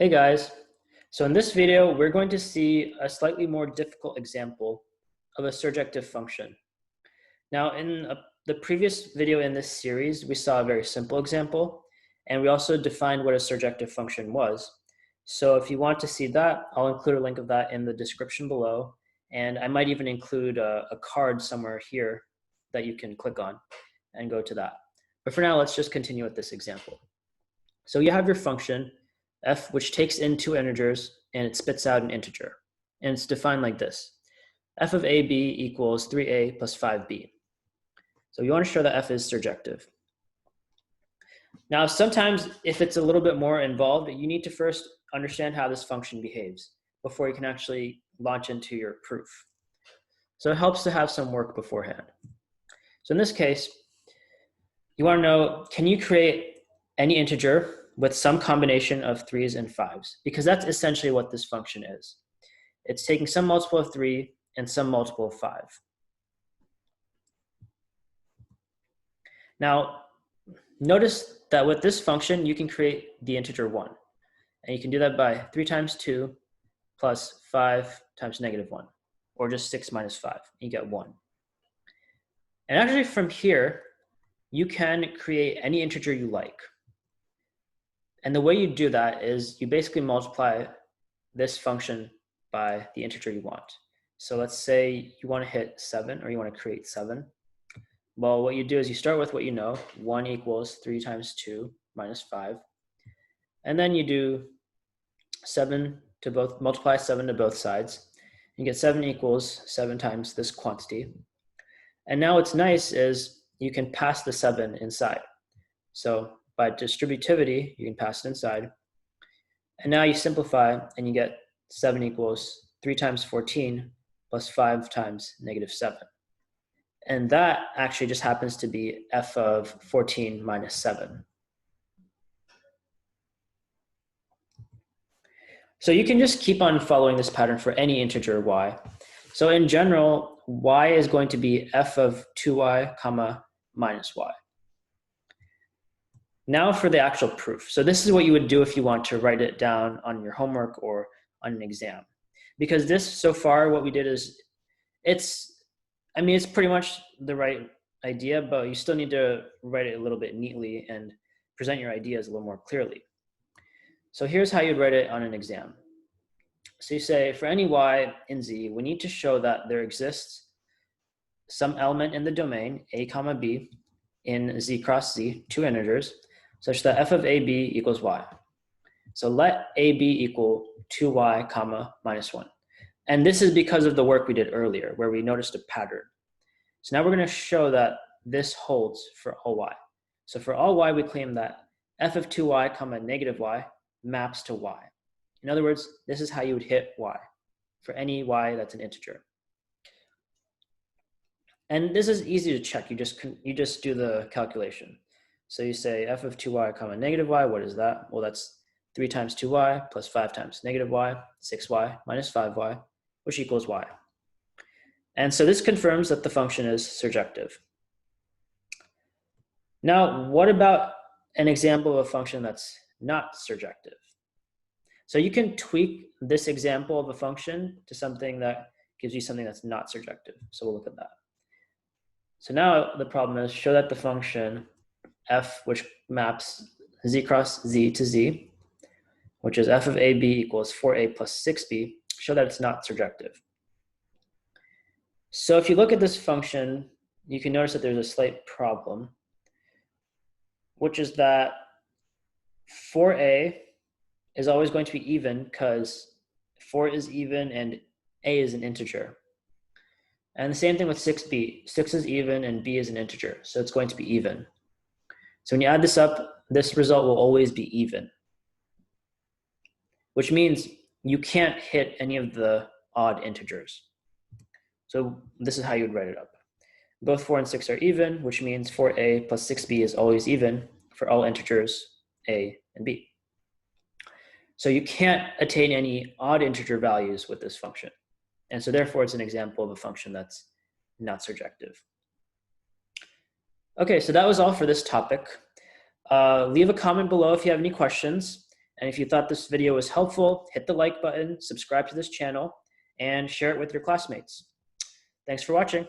Hey guys, so in this video, we're going to see a slightly more difficult example of a surjective function. Now, in the previous video in this series, we saw a very simple example, and we also defined what a surjective function was. So if you want to see that, I'll include a link of that in the description below, and I might even include a card somewhere here that you can click on and go to that. But for now, let's just continue with this example. So you have your function, f, which takes in two integers and it spits out an integer. And it's defined like this. F of ab equals 3a plus 5b. So you want to show that f is surjective. Now, sometimes if it's a little bit more involved, you need to first understand how this function behaves before you can actually launch into your proof. So it helps to have some work beforehand. So in this case, you want to know, can you create any integer with some combination of 3s and 5s, because that's essentially what this function is. It's taking some multiple of 3 and some multiple of 5. Now, notice that with this function, you can create the integer 1. And you can do that by 3 times 2 plus 5 times negative 1, or just 6 minus 5. You get 1. And actually from here, you can create any integer you like. And the way you do that is you basically multiply this function by the integer you want. So let's say you want to hit 7, or you want to create 7. Well, what you do is you start with what you know, 1 equals 3 times 2 minus 5. And then you do 7 to both, multiply 7 to both sides. You get 7 equals 7 times this quantity. And now what's nice is you can pass the 7 inside. So by distributivity, you can pass it inside. And now you simplify and you get 7 equals 3 times 14 plus 5 times negative 7. And that actually just happens to be f of 14 minus 7. So you can just keep on following this pattern for any integer y. So in general, y is going to be f of 2y comma minus y. Now for the actual proof. So this is what you would do if you want to write it down on your homework or on an exam. Because this, so far, what we did is, it's pretty much the right idea, but you still need to write it a little bit neatly and present your ideas a little more clearly. So here's how you'd write it on an exam. So you say, for any y in z, we need to show that there exists some element in the domain, a comma b, in z cross z, two integers, such that f of ab equals y. So let ab equal 2y comma minus 1. And this is because of the work we did earlier, where we noticed a pattern. So now we're going to show that this holds for all y. So for all y, we claim that f of 2y comma negative y maps to y. In other words, this is how you would hit y for any y that's an integer. And this is easy to check. You just do the calculation. So you say f of 2y comma negative y, what is that? Well, that's 3 times 2y plus 5 times negative y, 6y minus 5y, which equals y. And so this confirms that the function is surjective. Now, what about an example of a function that's not surjective? So you can tweak this example of a function to something that gives you something that's not surjective. So we'll look at that. So now the problem is, show that the function f, which maps z cross z to z, which is f of ab equals 4a plus 6b, show that it's not surjective. So if you look at this function, you can notice that there's a slight problem, which is that 4a is always going to be even because 4 is even and a is an integer. And the same thing with 6b. 6 is even and b is an integer, so it's going to be even. So when you add this up, this result will always be even, which means you can't hit any of the odd integers. So this is how you would write it up. Both 4 and 6 are even, which means 4a plus 6b is always even for all integers a and b. So you can't attain any odd integer values with this function. And so therefore, it's an example of a function that's not surjective. Okay, so that was all for this topic. Leave a comment below if you have any questions. And if you thought this video was helpful, hit the like button, subscribe to this channel, and share it with your classmates. Thanks for watching.